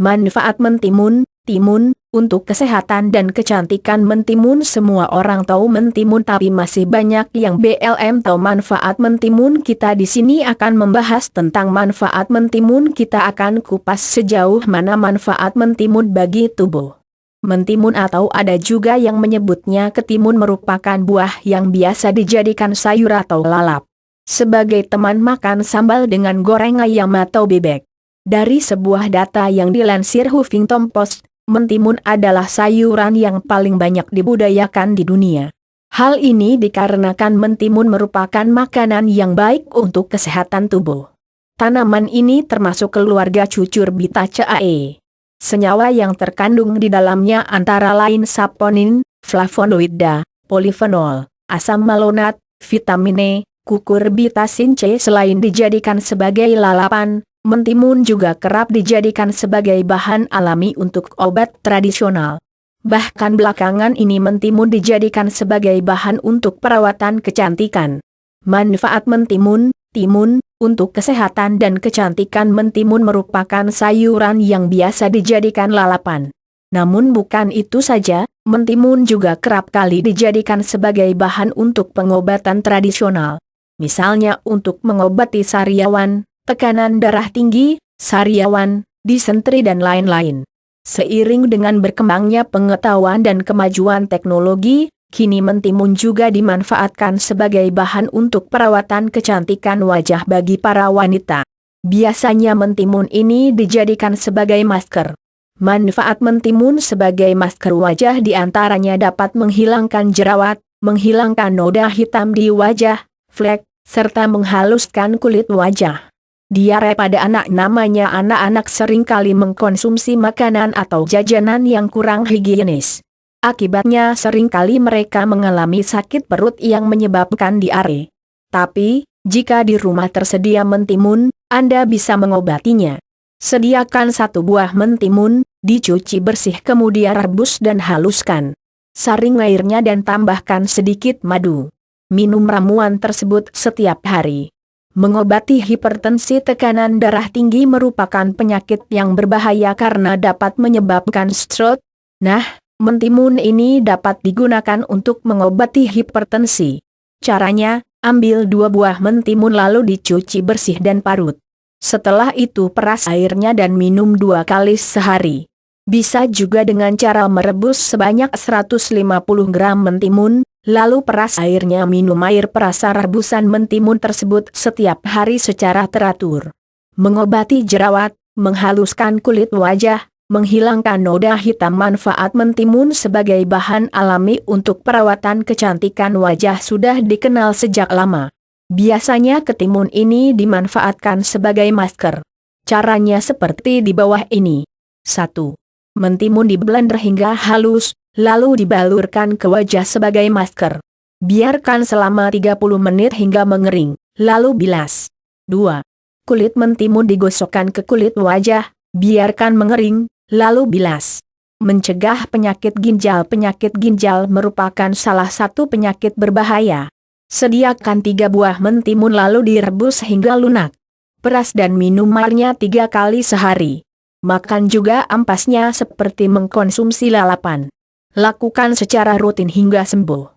Manfaat mentimun, timun, untuk kesehatan dan kecantikan mentimun. Semua orang tahu mentimun, tapi masih banyak yang belum tahu manfaat mentimun. Kita di sini akan membahas tentang manfaat mentimun. Kita akan kupas sejauh mana manfaat mentimun bagi tubuh. Mentimun atau ada juga yang menyebutnya ketimun merupakan buah yang biasa dijadikan sayur atau lalap. Sebagai teman makan sambal dengan goreng ayam atau bebek. Dari sebuah data yang dilansir Huffington Post, mentimun adalah sayuran yang paling banyak dibudidayakan di dunia. Hal ini dikarenakan mentimun merupakan makanan yang baik untuk kesehatan tubuh. Tanaman ini termasuk keluarga Cucurbitaceae. Senyawa yang terkandung di dalamnya antara lain saponin, flavonoida, polifenol, asam malonat, vitamin E, kukurbitasin C. Selain dijadikan sebagai lalapan, mentimun juga kerap dijadikan sebagai bahan alami untuk obat tradisional. Bahkan belakangan ini mentimun dijadikan sebagai bahan untuk perawatan kecantikan. Manfaat mentimun, timun, untuk kesehatan dan kecantikan. Mentimun merupakan sayuran yang biasa dijadikan lalapan. Namun bukan itu saja, mentimun juga kerap kali dijadikan sebagai bahan untuk pengobatan tradisional. Misalnya untuk mengobati sariawan, tekanan darah tinggi, sariawan, disentri dan lain-lain. Seiring dengan berkembangnya pengetahuan dan kemajuan teknologi, kini mentimun juga dimanfaatkan sebagai bahan untuk perawatan kecantikan wajah bagi para wanita. Biasanya mentimun ini dijadikan sebagai masker. Manfaat mentimun sebagai masker wajah diantaranya dapat menghilangkan jerawat, menghilangkan noda hitam di wajah, flek, serta menghaluskan kulit wajah. Diare pada anak. Namanya anak-anak seringkali mengkonsumsi makanan atau jajanan yang kurang higienis. Akibatnya seringkali mereka mengalami sakit perut yang menyebabkan diare. Tapi, jika di rumah tersedia mentimun, Anda bisa mengobatinya. Sediakan 1 buah mentimun, dicuci bersih kemudian rebus dan haluskan. Saring airnya dan tambahkan sedikit madu. Minum ramuan tersebut setiap hari. Mengobati hipertensi. Tekanan darah tinggi merupakan penyakit yang berbahaya karena dapat menyebabkan stroke. Nah, mentimun ini dapat digunakan untuk mengobati hipertensi. Caranya, ambil 2 buah mentimun lalu dicuci bersih dan parut. Setelah itu peras airnya dan minum 2 kali sehari. Bisa juga dengan cara merebus sebanyak 150 gram mentimun, lalu peras airnya. Minum air perasa rebusan mentimun tersebut setiap hari secara teratur. Mengobati jerawat, menghaluskan kulit wajah, menghilangkan noda hitam. Manfaat mentimun sebagai bahan alami untuk perawatan kecantikan wajah sudah dikenal sejak lama. Biasanya ketimun ini dimanfaatkan sebagai masker. Caranya seperti di bawah ini. 1. Mentimun diblender hingga halus, lalu dibalurkan ke wajah sebagai masker. Biarkan selama 30 menit hingga mengering, lalu bilas. 2. Kulit mentimun digosokkan ke kulit wajah, biarkan mengering, lalu bilas. Mencegah penyakit ginjal. Penyakit ginjal merupakan salah satu penyakit berbahaya. Sediakan 3 buah mentimun lalu direbus hingga lunak. Peras dan minum airnya 3 kali sehari. Makan juga ampasnya seperti mengkonsumsi lalapan. Lakukan secara rutin hingga sembuh.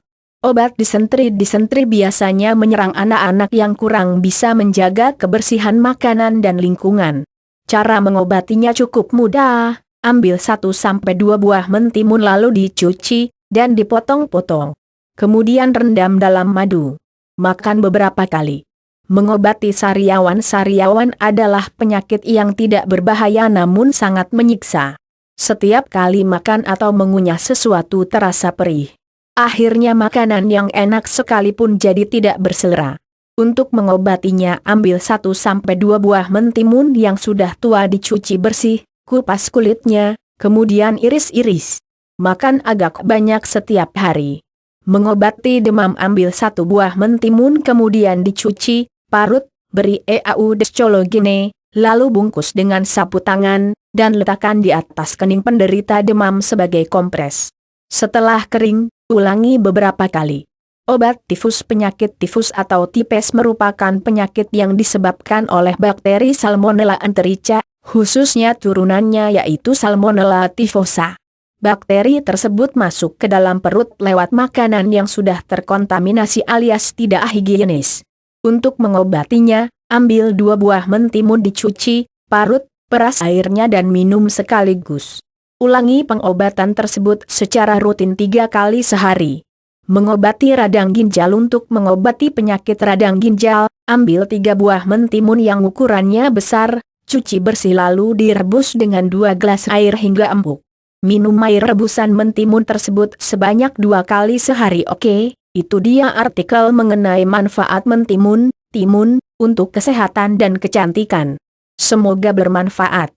Obat disentri. Disentri biasanya menyerang anak-anak yang kurang bisa menjaga kebersihan makanan dan lingkungan. Cara mengobatinya cukup mudah. Ambil 1-2 buah mentimun lalu dicuci dan dipotong-potong. Kemudian rendam dalam madu. Makan beberapa kali. Mengobati sariawan. Sariawan adalah penyakit yang tidak berbahaya namun sangat menyiksa. Setiap kali makan atau mengunyah sesuatu terasa perih. Akhirnya makanan yang enak sekalipun jadi tidak berselera. Untuk mengobatinya ambil 1-2 buah mentimun yang sudah tua dicuci bersih, kupas kulitnya, kemudian iris-iris. Makan agak banyak setiap hari. Mengobati demam. Ambil 1 buah mentimun kemudian dicuci, parut, beri eaudesologine, lalu bungkus dengan sapu tangan, dan letakkan di atas kening penderita demam sebagai kompres. Setelah kering, ulangi beberapa kali. Obat tifus. Penyakit tifus atau tipes merupakan penyakit yang disebabkan oleh bakteri Salmonella enterica, khususnya turunannya yaitu Salmonella typhosa. Bakteri tersebut masuk ke dalam perut lewat makanan yang sudah terkontaminasi alias tidak higienis. Untuk mengobatinya, ambil 2 buah mentimun dicuci, parut, peras airnya dan minum sekaligus. Ulangi pengobatan tersebut secara rutin 3 kali sehari. Mengobati radang ginjal. Untuk mengobati penyakit radang ginjal, ambil 3 buah mentimun yang ukurannya besar, cuci bersih lalu direbus dengan 2 gelas air hingga empuk. Minum air rebusan mentimun tersebut sebanyak 2 kali sehari. Oke, itu dia artikel mengenai manfaat mentimun, timun, untuk kesehatan dan kecantikan. Semoga bermanfaat.